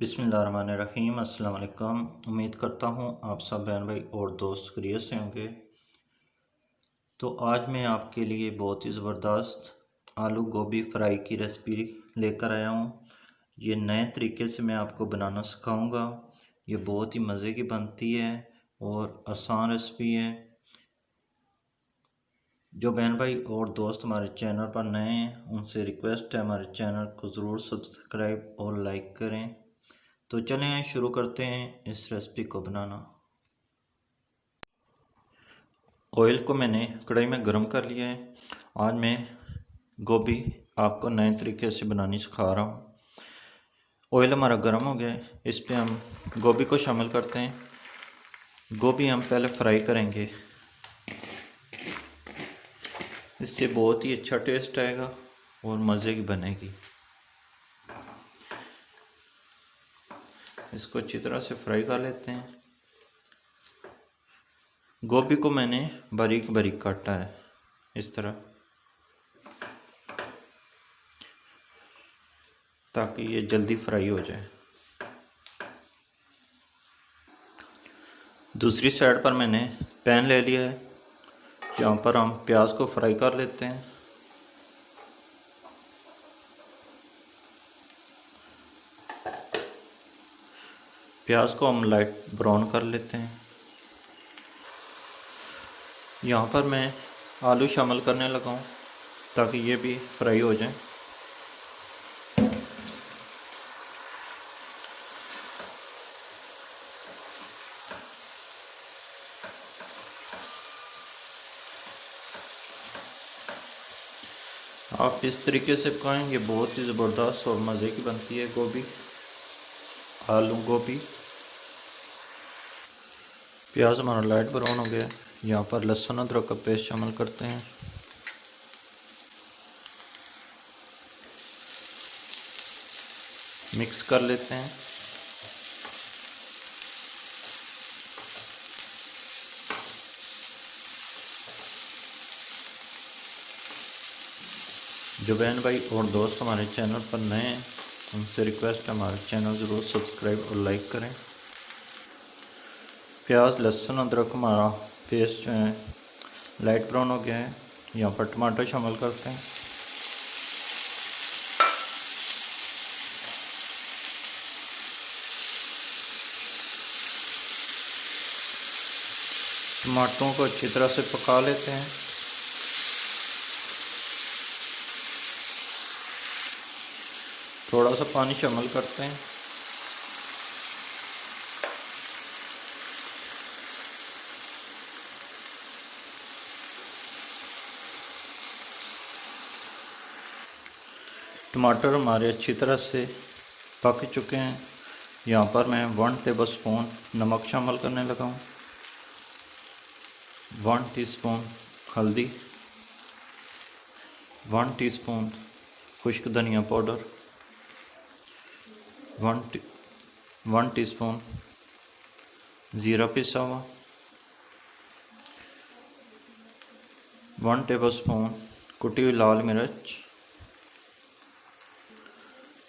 बिस्मिल्लाहिर्रहमानिर्रहीम। अस्सलाम वालेकुम। उम्मीद करता हूँ आप सब बहन भाई और दोस्त खैरियत से होंगे। तो आज मैं आपके लिए बहुत ही ज़बरदस्त आलू गोभी फ्राई की रेसिपी लेकर आया हूँ। ये नए तरीके से मैं आपको बनाना सिखाऊंगा। ये बहुत ही मज़े की बनती है और आसान रेसिपी है। जो बहन भाई और दोस्त हमारे चैनल पर नए हैं उनसे रिक्वेस्ट है हमारे चैनल को ज़रूर सब्सक्राइब और लाइक करें। तो चलें शुरू करते हैं इस रेसिपी को बनाना। ऑयल को मैंने कढ़ाई में गर्म कर लिया है। आज मैं गोभी आपको नए तरीके से बनानी सिखा रहा हूँ। ऑयल हमारा गर्म हो गया है, इस पे हम गोभी को शामिल करते हैं। गोभी हम पहले फ्राई करेंगे, इससे बहुत ही अच्छा टेस्ट आएगा और मज़े की बनेगी। इसको अच्छी तरह से फ्राई कर लेते हैं। गोभी को मैंने बारीक बारीक काटा है इस तरह, ताकि ये जल्दी फ्राई हो जाए। दूसरी साइड पर मैंने पैन ले लिया है, जहाँ पर हम प्याज को फ्राई कर लेते हैं। प्याज को हम लाइट ब्राउन कर लेते हैं। यहाँ पर मैं आलू शामिल करने लगा हूँ ताकि ये भी फ्राई हो जाए। आप इस तरीके से पकाएंगे, बहुत ही ज़बरदस्त और मज़े की बनती है गोभी, आलू गोभी। प्याज हमारा लाइट ब्राउन हो गया। यहाँ पर लहसुन अदरक का पेस्ट शामिल करते हैं। मिक्स कर लेते हैं। जो बहन भाई और दोस्त हमारे चैनल पर नए हैं उनसे रिक्वेस्ट है हमारे चैनल ज़रूर सब्सक्राइब और लाइक करें। प्याज लहसुन अदरक हमारा पेस्ट जो है लाइट ब्राउन हो गया है। यहाँ पर टमाटर शामिल करते हैं। टमाटरों को अच्छी तरह से पका लेते हैं। थोड़ा सा पानी शामिल करते हैं। टमाटर हमारे अच्छी तरह से पक चुके हैं। यहाँ पर मैं 1 टेबल स्पून नमक शामिल करने लगा हूँ, 1 टीस्पून हल्दी, 1 टीस्पून खुश्क धनिया पाउडर, 1 टीस्पून ज़ीरा पिसा हुआ, 1 टेबल स्पून कुटी हुई लाल मिर्च।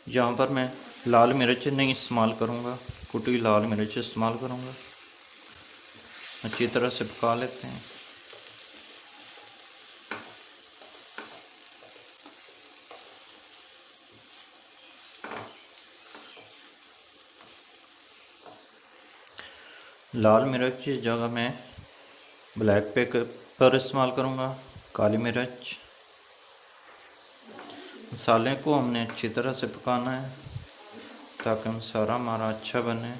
यहाँ पर मैं लाल मिर्च नहीं इस्तेमाल करूँगा, कुटी हुई लाल मिर्च इस्तेमाल करूँगा। अच्छी तरह से पका लेते हैं। लाल मिर्च की जगह मैं ब्लैक पेपर इस्तेमाल करूँगा, काली मिर्च। मसाले को हमने अच्छी तरह से पकाना है ताकि मसाला हमारा अच्छा बने।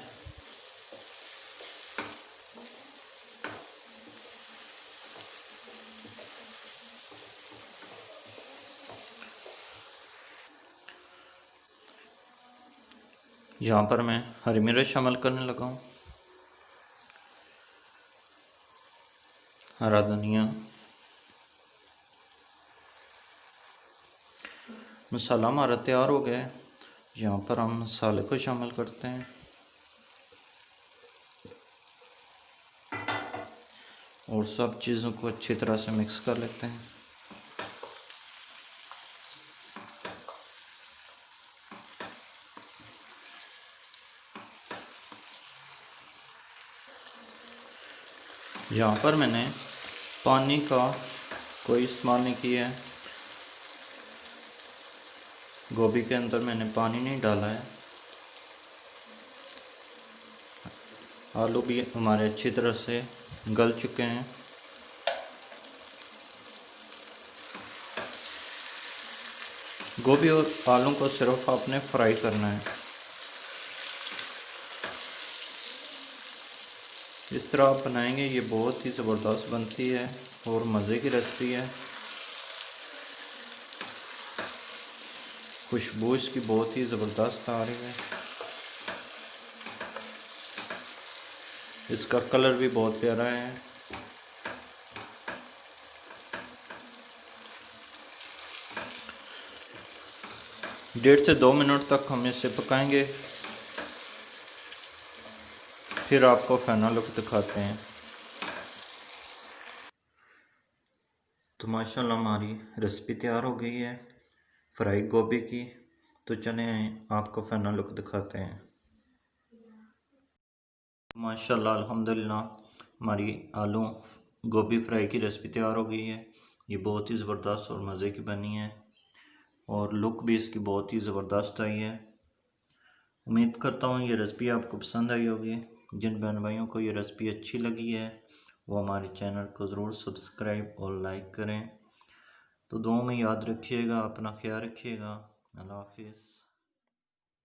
यहाँ पर मैं हरी मिर्च शामिल करने लगा हूँ, हरा धनिया। मसाला हमारा तैयार हो गया है। यहाँ पर हम मसाले को शामिल करते हैं और सब चीज़ों को अच्छी तरह से मिक्स कर लेते हैं। यहाँ पर मैंने पानी का कोई इस्तेमाल नहीं किया है। गोभी के अंदर मैंने पानी नहीं डाला है। आलू भी हमारे अच्छी तरह से गल चुके हैं। गोभी और आलू को सिर्फ आपने फ्राई करना है। इस तरह आप बनाएंगे, ये बहुत ही ज़बरदस्त बनती है और मज़े की रेसिपी है। खुशबू इसकी बहुत ही ज़बरदस्त आ रही है। इसका कलर भी बहुत प्यारा है। डेढ़ से 2 मिनट तक हम इसे पकाएंगे, फिर आपको फाइनल लुक दिखाते हैं। तो माशाल्लाह हमारी रेसिपी तैयार हो गई है फ्राई गोभी की। तो चलें आपको फाइनल लुक दिखाते हैं। माशाल्लाह अल्हम्दुलिल्लाह हमारी आलू गोभी फ्राई की रेसिपी तैयार हो गई है। ये बहुत ही ज़बरदस्त और मज़े की बनी है और लुक भी इसकी बहुत ही ज़बरदस्त आई है। उम्मीद करता हूँ ये रेसिपी आपको पसंद आई होगी। जिन बहन भाइयों को ये रेसिपी अच्छी लगी है वो हमारे चैनल को ज़रूर सब्सक्राइब और लाइक करें। तो दुआ में याद रखिएगा, अपना ख्याल रखिएगा। अल्लाह हाफिज़।